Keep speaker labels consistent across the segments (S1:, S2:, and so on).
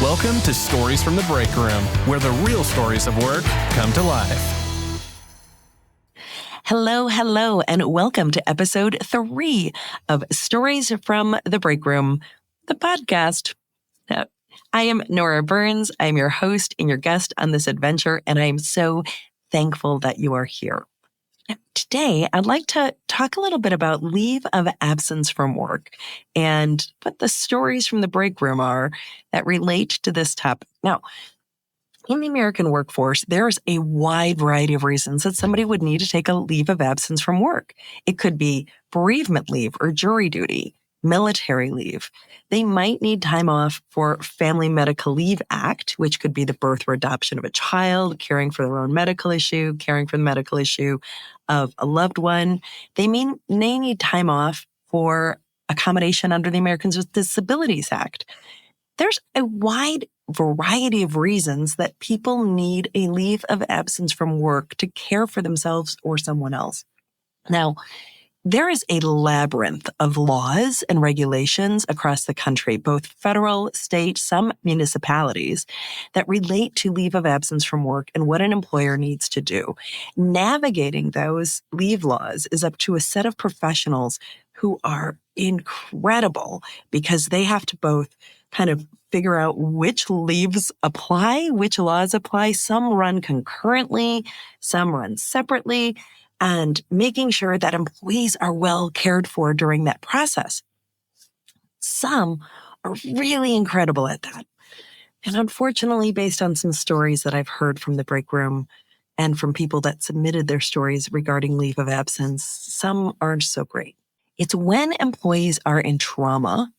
S1: Welcome to Stories from the Breakroom, where the real stories of work come to life.
S2: Hello, and welcome to episode 3 of Stories from the Breakroom, the podcast. I am Nora Burns. I'm your host and your guest on this adventure, and I am so thankful that you are here. Today, I'd like to talk a little bit about leave of absence from work and what the stories from the break room are that relate to this topic. Now, in the American workforce, there's a wide variety of reasons that somebody would need to take a leave of absence from work. It could be bereavement leave or jury duty, military leave. They might need time off for Family Medical Leave Act, which could be the birth or adoption of a child, caring for their own medical issue, caring for the medical issue of a loved one. They may need time off for accommodation under the Americans with Disabilities Act. There's a wide variety of reasons that people need a leave of absence from work to care for themselves or someone else. Now, there is a labyrinth of laws and regulations across the country, both federal, state, some municipalities, that relate to leave of absence from work and what an employer needs to do. Navigating those leave laws is up to a set of professionals who are incredible because they have to both kind of figure out which leaves apply, which laws apply. Some run concurrently, some run separately, and making sure that employees are well cared for during that process. Some are really incredible at that. And unfortunately, based on some stories that I've heard from the break room and from people that submitted their stories regarding leave of absence, some aren't so great. It's when employees are in trauma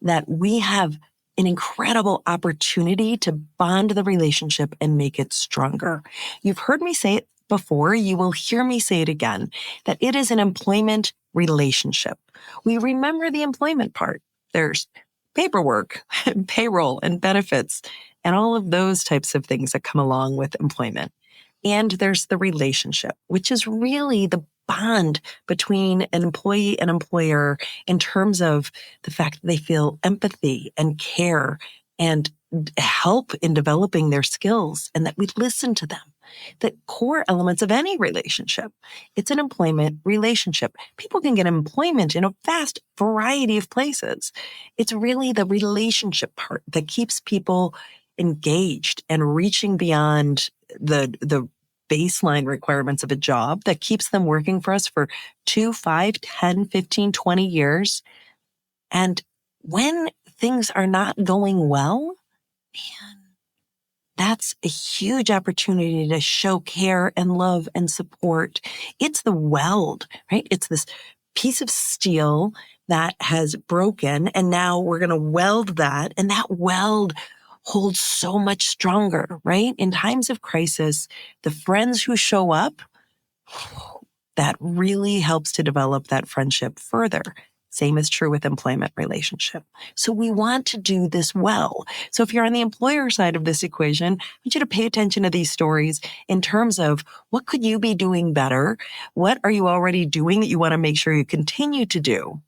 S2: that we have an incredible opportunity to bond the relationship and make it stronger. You've heard me say it before, you will hear me say it again, that it is an employment relationship. We remember the employment part. There's paperwork, and payroll, and benefits, and all of those types of things that come along with employment. And there's the relationship, which is really the bond between an employee and employer in terms of the fact that they feel empathy and care and help in developing their skills and that we listen to them. The core elements of any relationship. It's an employment relationship. People can get employment in a vast variety of places. It's really the relationship part that keeps people engaged and reaching beyond the baseline requirements of a job that keeps them working for us for 2, 5, 10, 15, 20 years. And when things are not going well, man, that's a huge opportunity to show care and love and support. It's the weld, right? It's this piece of steel that has broken, and now we're going to weld that, and that weld holds so much stronger, right? In times of crisis, the friends who show up, that really helps to develop that friendship further. Same is true with employment relationship. So we want to do this well. So if you're on the employer side of this equation, I want you to pay attention to these stories in terms of what could you be doing better? What are you already doing that you want to make sure you continue to do?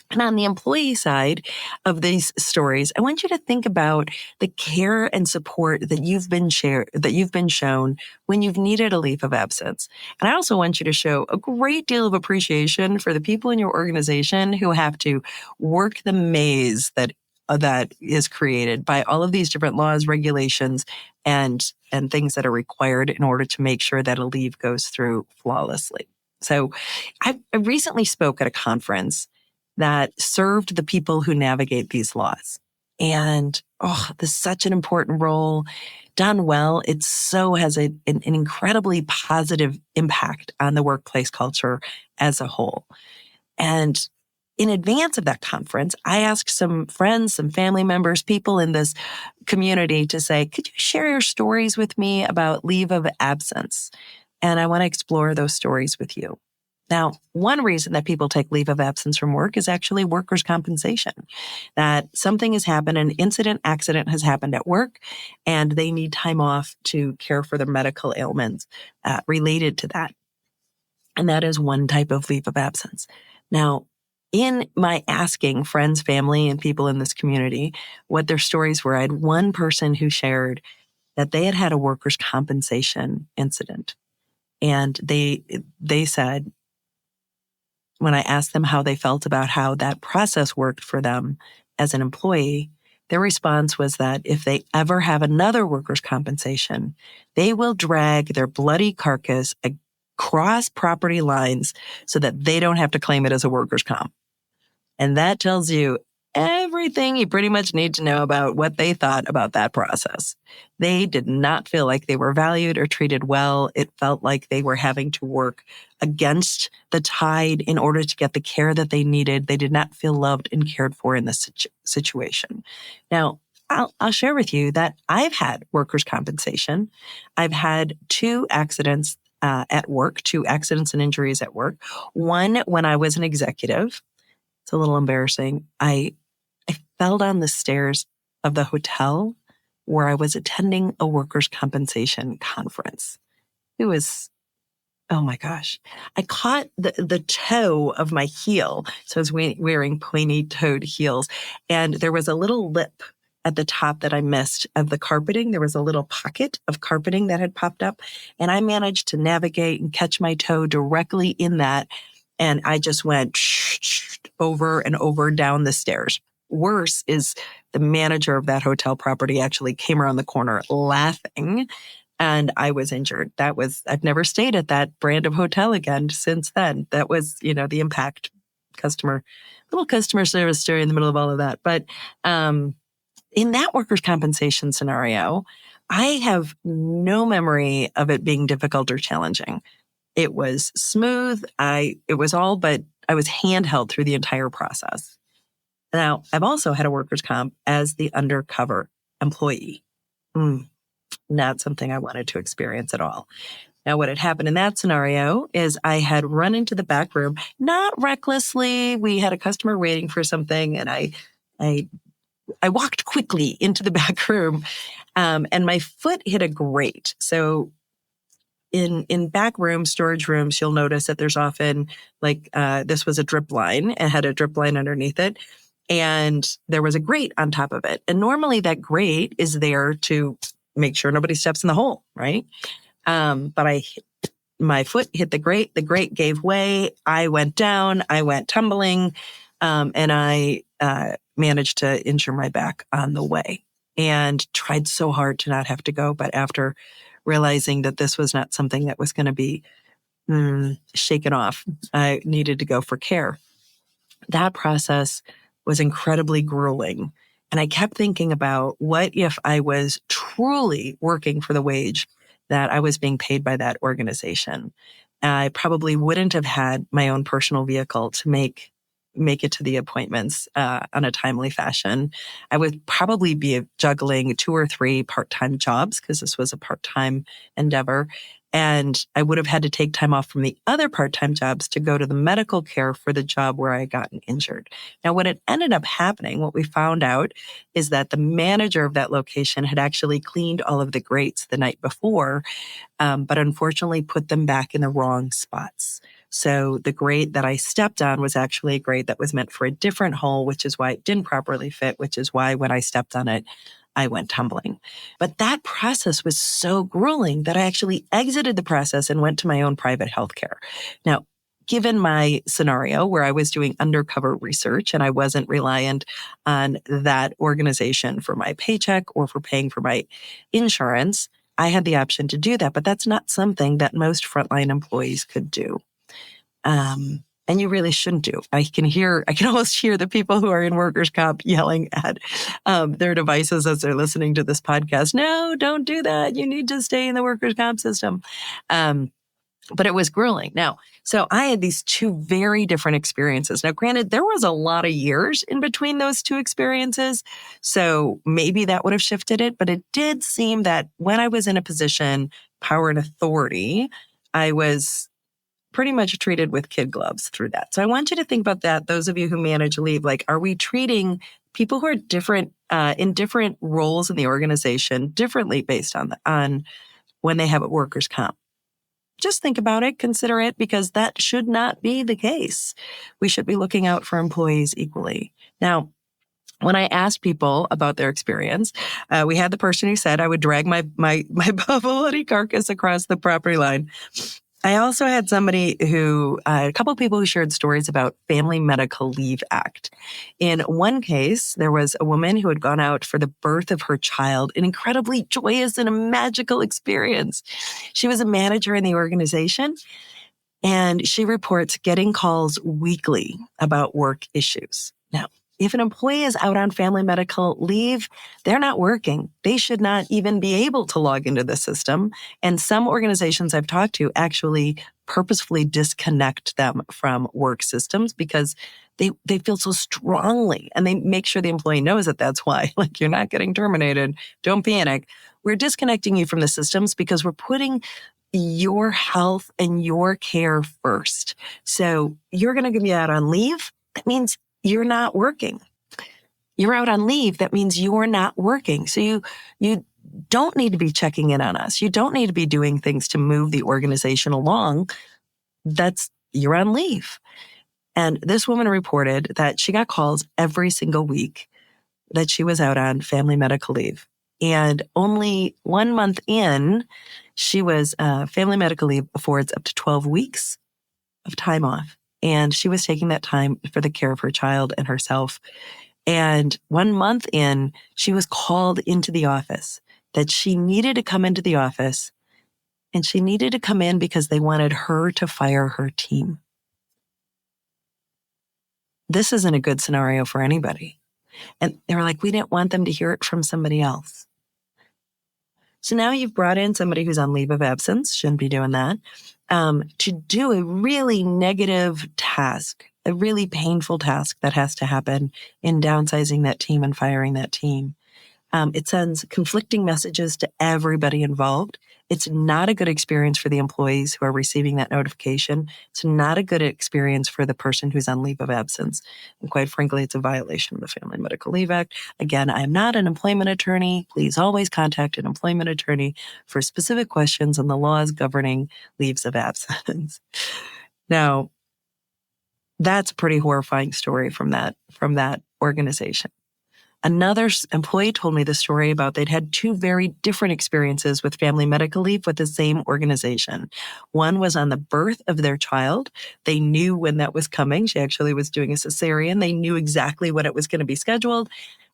S2: And on the employee side of these stories, I want you to think about the care and support that you've been shown when you've needed a leave of absence. And I also want you to show a great deal of appreciation for the people in your organization who have to work the maze that is created by all of these different laws, regulations, and things that are required in order to make sure that a leave goes through flawlessly. So I recently spoke at a conference that served the people who navigate these laws. And, this is such an important role. Done well, it so has an incredibly positive impact on the workplace culture as a whole. And in advance of that conference, I asked some friends, some family members, people in this community to say, could you share your stories with me about leave of absence? And I want to explore those stories with you. Now, one reason that people take leave of absence from work is actually workers' compensation, that something has happened, an accident has happened at work, and they need time off to care for their medical ailments related to that. And that is one type of leave of absence. Now, in my asking friends, family, and people in this community what their stories were, I had one person who shared that they had had a workers' compensation incident. And they said, when I asked them how they felt about how that process worked for them as an employee, their response was that if they ever have another workers' compensation, they will drag their bloody carcass across property lines so that they don't have to claim it as a workers' comp. And that tells you everything you pretty much need to know about what they thought about that process. They did not feel like they were valued or treated well. It felt like they were having to work against the tide in order to get the care that they needed. They did not feel loved and cared for in this situation. Now, I'll share with you that I've had workers' compensation. I've had 2 accidents at work, 2 accidents and injuries at work. One when I was an executive. It's a little embarrassing. I fell down the stairs of the hotel where I was attending a workers' compensation conference. It was, oh my gosh. I caught the toe of my heel. So I was wearing pointy-toed heels. And there was a little lip at the top that I missed of the carpeting. There was a little pocket of carpeting that had popped up. And I managed to navigate and catch my toe directly in that. And I just went over and over down the stairs. Worse is the manager of that hotel property actually came around the corner laughing, and I was injured. I've never stayed at that brand of hotel again since then. That was, the impact little customer service story in the middle of all of that. But in that workers' compensation scenario, I have no memory of it being difficult or challenging. It was smooth. It was all, but I was handheld through the entire process. Now, I've also had a workers' comp as the undercover employee. Not something I wanted to experience at all. Now, what had happened in that scenario is I had run into the back room, not recklessly. We had a customer waiting for something, and I walked quickly into the back room, and my foot hit a grate. So in back rooms, storage rooms, you'll notice that there's often this was a drip line. It had a drip line underneath it. And there was a grate on top of it. And normally that grate is there to make sure nobody steps in the hole, right? But my foot hit the grate gave way. I went down, I went tumbling, and I managed to injure my back on the way and tried so hard to not have to go. But after realizing that this was not something that was going to be shaken off, I needed to go for care. That process was incredibly grueling. And I kept thinking about what if I was truly working for the wage that I was being paid by that organization. I probably wouldn't have had my own personal vehicle to make it to the appointments on a timely fashion. I would probably be juggling 2 or 3 part-time jobs because this was a part-time endeavor. And I would have had to take time off from the other part-time jobs to go to the medical care for the job where I had gotten injured. Now, what had ended up happening, what we found out is that the manager of that location had actually cleaned all of the grates the night before, but unfortunately put them back in the wrong spots. So the grate that I stepped on was actually a grate that was meant for a different hole, which is why it didn't properly fit, which is why when I stepped on it, I went tumbling. But that process was so grueling that I actually exited the process and went to my own private healthcare. Now, given my scenario where I was doing undercover research and I wasn't reliant on that organization for my paycheck or for paying for my insurance, I had the option to do that. But that's not something that most frontline employees could do. And you really shouldn't do. I can almost hear the people who are in workers' comp yelling at their devices as they're listening to this podcast. No, don't do that. You need to stay in the workers' comp system. But it was grueling. Now, so I had these 2 very different experiences. Now, granted, there was a lot of years in between those 2 experiences. So maybe that would have shifted it. But it did seem that when I was in a position, power and authority, I was pretty much treated with kid gloves through that. So I want you to think about that. Those of you who manage leave, are we treating people who are different in different roles in the organization differently based on when they have a workers' comp? just think about it, consider it, because that should not be the case. We should be looking out for employees equally. Now, when I asked people about their experience, we had the person who said I would drag my buffalo carcass across the property line. I also had somebody a couple of people who shared stories about Family Medical Leave Act. In one case, there was a woman who had gone out for the birth of her child, an incredibly joyous and a magical experience. She was a manager in the organization, and she reports getting calls weekly about work issues. Now, if an employee is out on family medical leave, they're not working. They should not even be able to log into the system. And some organizations I've talked to actually purposefully disconnect them from work systems because they feel so strongly, and they make sure the employee knows that that's why. Like, you're not getting terminated. Don't panic. We're disconnecting you from the systems because we're putting your health and your care first. So you're going to be out on leave. That means you're not working. You're out on leave. That means you're not working. So you don't need to be checking in on us. You don't need to be doing things to move the organization along. You're on leave. And this woman reported that she got calls every single week that she was out on family medical leave. And only 1 month in, she was family medical leave affords up to 12 weeks of time off. And she was taking that time for the care of her child and herself. And 1 month in, she was called into the office that she needed to come into the office. And she needed to come in because they wanted her to fire her team. This isn't a good scenario for anybody. And they were like, we didn't want them to hear it from somebody else. So now you've brought in somebody who's on leave of absence, shouldn't be doing that, to do a really negative task, a really painful task that has to happen in downsizing that team and firing that team. It sends conflicting messages to everybody involved. It's not a good experience for the employees who are receiving that notification. It's not a good experience for the person who's on leave of absence. And quite frankly, it's a violation of the Family Medical Leave Act. Again, I am not an employment attorney. Please always contact an employment attorney for specific questions on the laws governing leaves of absence. Now, that's a pretty horrifying story from that organization. Another employee told me the story about they'd had two very different experiences with family medical leave with the same organization. One was on the birth of their child. They knew when that was coming. She actually was doing a cesarean. They knew exactly when it was going to be scheduled.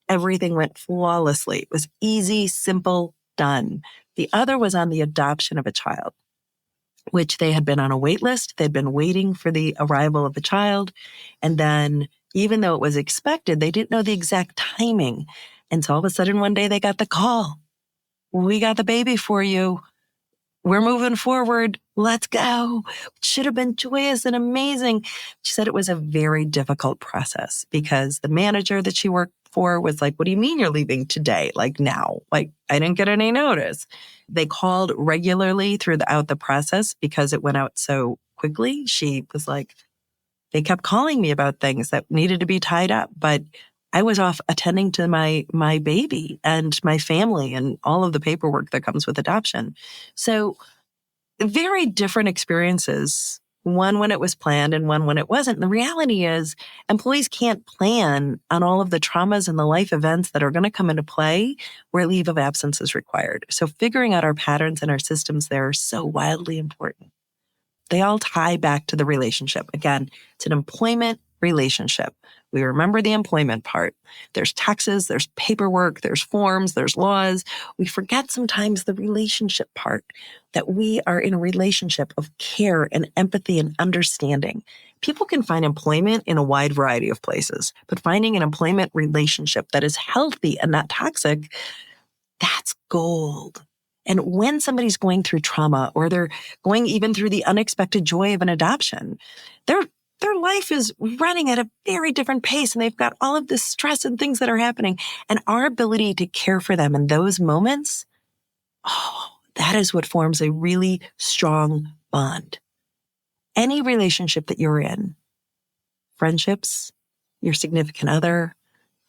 S2: Everything went flawlessly. It was easy, simple, done. The other was on the adoption of a child, which they had been on a wait list. They'd been waiting for the arrival of the child. And then, even though it was expected, they didn't know the exact timing. And so all of a sudden, one day they got the call. We got the baby for you. We're moving forward. Let's go. It should have been joyous and amazing. She said it was a very difficult process because the manager that she worked for was like, what do you mean you're leaving today? Like now? Like, I didn't get any notice. They called regularly throughout the process because it went out so quickly. She was like, they kept calling me about things that needed to be tied up, but I was off attending to my baby and my family and all of the paperwork that comes with adoption. So very different experiences, one when it was planned and one when it wasn't. The reality is employees can't plan on all of the traumas and the life events that are going to come into play where leave of absence is required. So figuring out our patterns and our systems there are so wildly important. They all tie back to the relationship. Again, it's an employment relationship. We remember the employment part. There's taxes, there's paperwork, there's forms, there's laws. We forget sometimes the relationship part, that we are in a relationship of care and empathy and understanding. People can find employment in a wide variety of places, but finding an employment relationship that is healthy and not toxic, that's gold. And when somebody's going through trauma or they're going even through the unexpected joy of an adoption, their life is running at a very different pace and they've got all of this stress and things that are happening. And our ability to care for them in those moments, that is what forms a really strong bond. Any relationship that you're in, friendships, your significant other,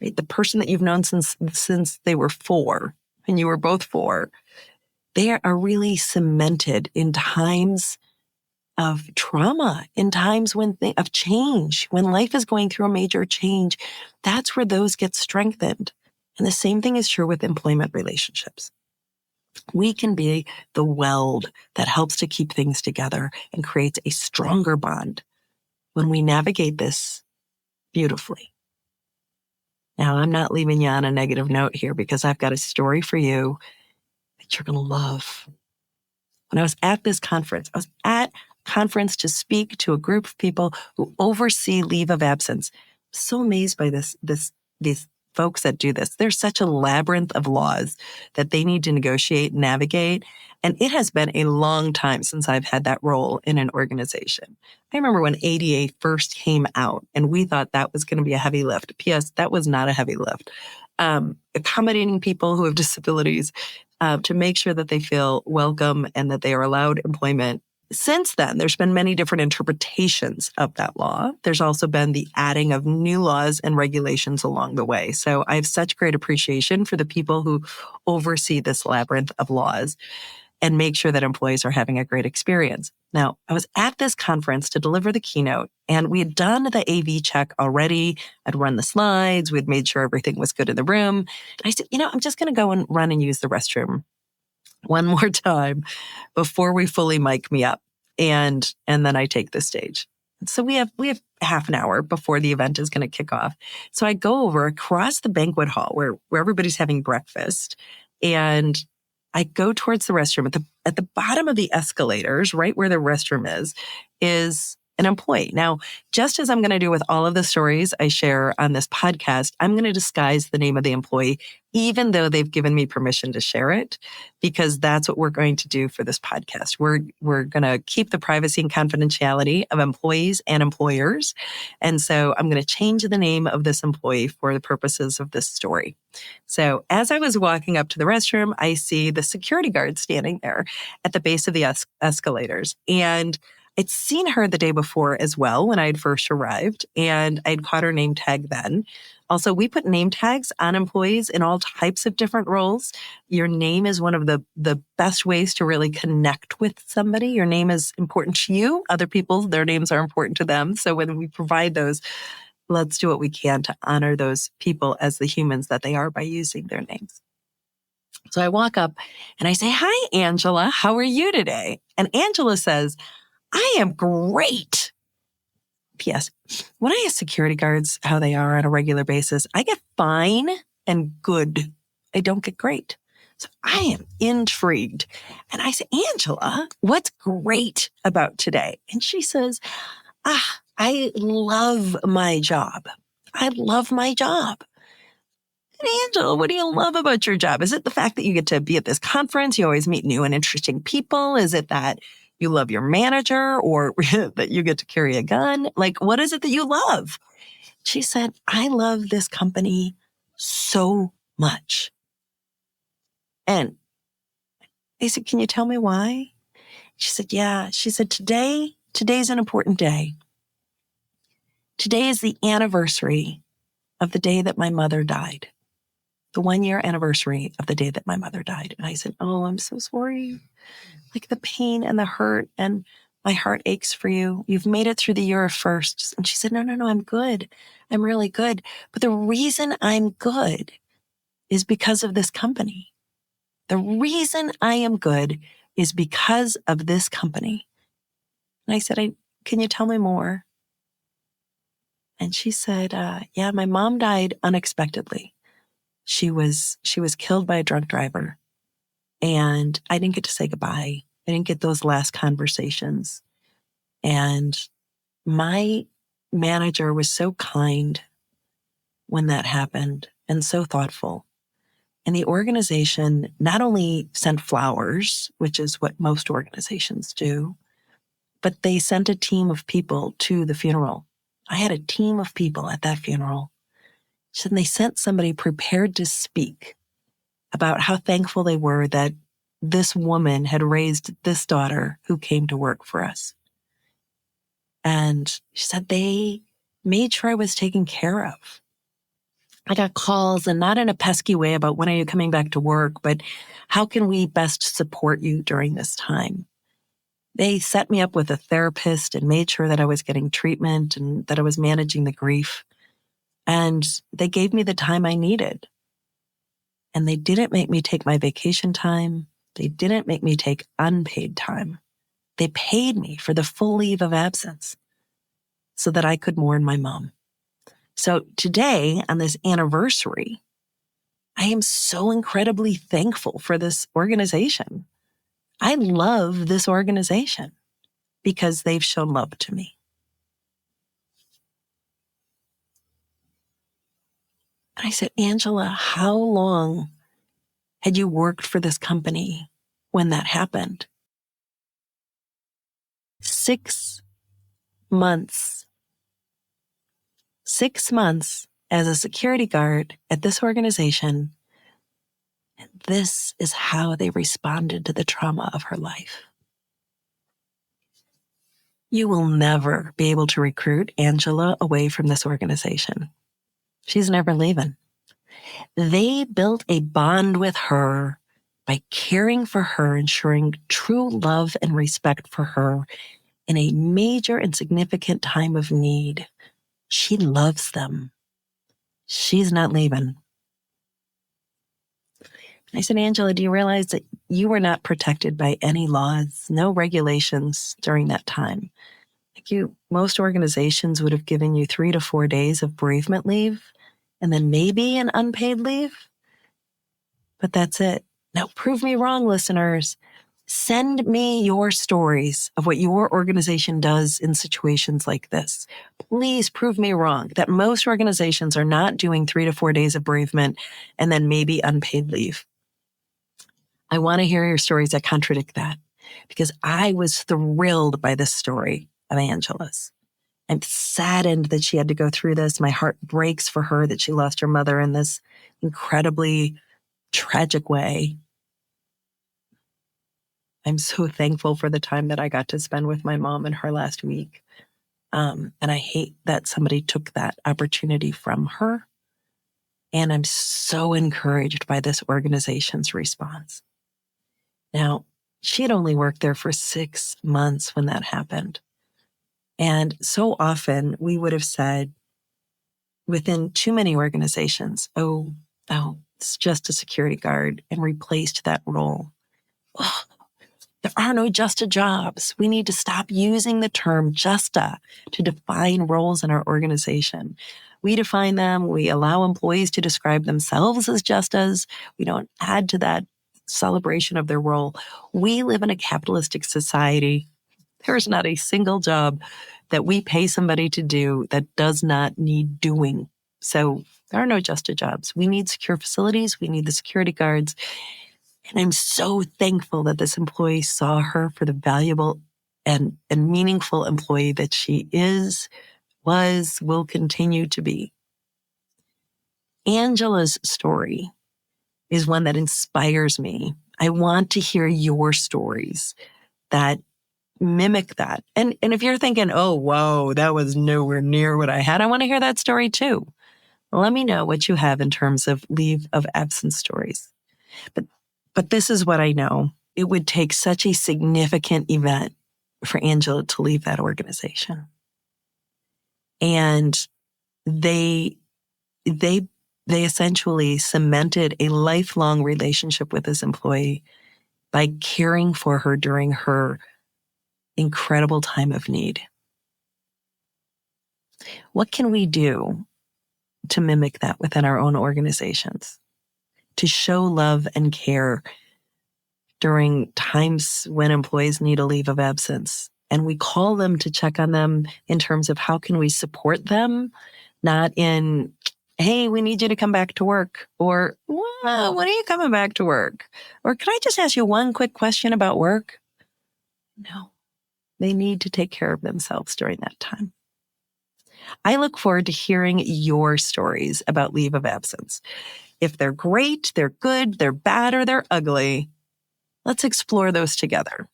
S2: right? The person that you've known since they were 4 and you were both 4, they are really cemented in times of trauma, in times of change, when life is going through a major change. That's where those get strengthened. And the same thing is true with employment relationships. We can be the weld that helps to keep things together and creates a stronger bond when we navigate this beautifully. Now, I'm not leaving you on a negative note here because I've got a story for you that you're going to love. When I was at this conference, I was at a conference to speak to a group of people who oversee leave of absence. I'm so amazed by these folks that do this. There's such a labyrinth of laws that they need to negotiate and navigate. And it has been a long time since I've had that role in an organization. I remember when ADA first came out and we thought that was going to be a heavy lift. P.S. That was not a heavy lift. Accommodating people who have disabilities to make sure that they feel welcome and that they are allowed employment. Since then, there's been many different interpretations of that law. There's also been the adding of new laws and regulations along the way. So I have such great appreciation for the people who oversee this labyrinth of laws and make sure that employees are having a great experience. Now, I was at this conference to deliver the keynote, and we had done the AV check already. I'd run the slides. We'd made sure everything was good in the room. And I said, I'm just going to go and run and use the restroom one more time before we fully mic me up. And then I take the stage. So we have half an hour before the event is going to kick off. So I go over across the banquet hall where everybody's having breakfast, and I go towards the restroom. At the bottom of the escalators, right where the restroom is an employee. Now, just as I'm going to do with all of the stories I share on this podcast, I'm going to disguise the name of the employee, even though they've given me permission to share it, because that's what we're going to do for this podcast. We're going to keep the privacy and confidentiality of employees and employers. And so I'm going to change the name of this employee for the purposes of this story. So as I was walking up to the restroom, I see the security guard standing there at the base of the escalators. And I'd seen her the day before as well when I had first arrived, and I'd caught her name tag then. Also, we put name tags on employees in all types of different roles. Your name is one of the best ways to really connect with somebody. Your name is important to you. Other people, their names are important to them. So when we provide those, let's do what we can to honor those people as the humans that they are by using their names. So I walk up and I say, "Hi, Angela. How are you today?" And Angela says, "I am great." P.S. When I ask security guards how they are on a regular basis, I get fine and good. I don't get great. So I am intrigued. And I say, "Angela, what's great about today?" And she says, "I love my job. I love my job." And Angela, what do you love about your job? Is it the fact that you get to be at this conference? You always meet new and interesting people? Is it that you love your manager, or that you get to carry a gun? Like, what is it that you love? She said, "I love this company so much." And I said, "Can you tell me why?" She said, "Yeah." She said, today's an important day. Today is the anniversary of the day that my mother died. The 1-year anniversary of the day that my mother died. And I said, "Oh, I'm so sorry. Like the pain and the hurt, and my heart aches for you. You've made it through the year of firsts." And she said, No, I'm good. I'm really good. But the reason I'm good is because of this company. The reason I am good is because of this company. And I said, "Can you tell me more?" And she said, "Yeah, my mom died unexpectedly. She was killed by a drunk driver. And I didn't get to say goodbye. I didn't get those last conversations. And my manager was so kind when that happened and so thoughtful. And the organization not only sent flowers, which is what most organizations do, but they sent a team of people to the funeral. I had a team of people at that funeral. So they sent somebody prepared to speak about how thankful they were that this woman had raised this daughter who came to work for us. And she said they made sure I was taken care of. I got calls, and not in a pesky way about when are you coming back to work, but how can we best support you during this time? They set me up with a therapist and made sure that I was getting treatment and that I was managing the grief. And they gave me the time I needed. And they didn't make me take my vacation time. They didn't make me take unpaid time. They paid me for the full leave of absence so that I could mourn my mom. So today, on this anniversary, I am so incredibly thankful for this organization. I love this organization because they've shown love to me. And I said, Angela, how long had you worked for this company when that happened? 6 months. 6 months as a security guard at this organization. And this is how they responded to the trauma of her life. You will never be able to recruit Angela away from this organization. She's never leaving. They built a bond with her by caring for her, ensuring true love and respect for her in a major and significant time of need. She loves them. She's not leaving. I said, Angela, do you realize that you were not protected by any laws, no regulations during that time? Most organizations would have given you 3 to 4 days of bereavement leave and then maybe an unpaid leave. But that's it. Now, prove me wrong, listeners. Send me your stories of what your organization does in situations like this. Please prove me wrong that most organizations are not doing 3 to 4 days of bereavement and then maybe unpaid leave. I want to hear your stories that contradict that because I was thrilled by this story of Angela's. I'm saddened that she had to go through this. My heart breaks for her that she lost her mother in this incredibly tragic way. I'm so thankful for the time that I got to spend with my mom in her last week. And I hate that somebody took that opportunity from her. And I'm so encouraged by this organization's response. Now, she had only worked there for 6 months when that happened. And so often we would have said within too many organizations, oh, it's just a security guard, and replaced that role. Oh, there are no justa jobs. We need to stop using the term justa to define roles in our organization. We define them. We allow employees to describe themselves as justas. We don't add to that celebration of their role. We live in a capitalistic society. There's not a single job that we pay somebody to do that does not need doing. So there are no justa jobs. We need secure facilities. We need the security guards. And I'm so thankful that this employee saw her for the valuable and meaningful employee that she is, was, will continue to be. Angela's story is one that inspires me. I want to hear your stories that mimic that. And if you're thinking, oh, whoa, that was nowhere near what I had, I want to hear that story too. Let me know what you have in terms of leave of absence stories. But this is what I know. It would take such a significant event for Angela to leave that organization. And they essentially cemented a lifelong relationship with this employee by caring for her during her incredible time of need. What can we do to mimic that within our own organizations? To show love and care during times when employees need a leave of absence. And we call them to check on them in terms of how can we support them, not in, hey, we need you to come back to work, or well, when are you coming back to work? Or can I just ask you one quick question about work? No, they need to take care of themselves during that time. I look forward to hearing your stories about leave of absence. If they're great, they're good, they're bad, or they're ugly, let's explore those together.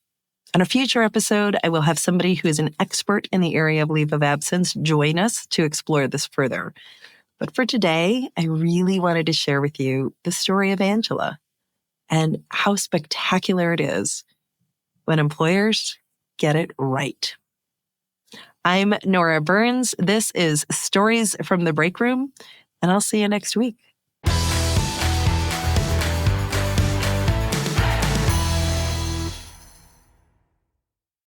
S2: On a future episode, I will have somebody who is an expert in the area of leave of absence join us to explore this further. But for today, I really wanted to share with you the story of Angela and how spectacular it is when employers get it right. I'm Nora Burns. This is Stories from the Breakroom, and I'll see you next week.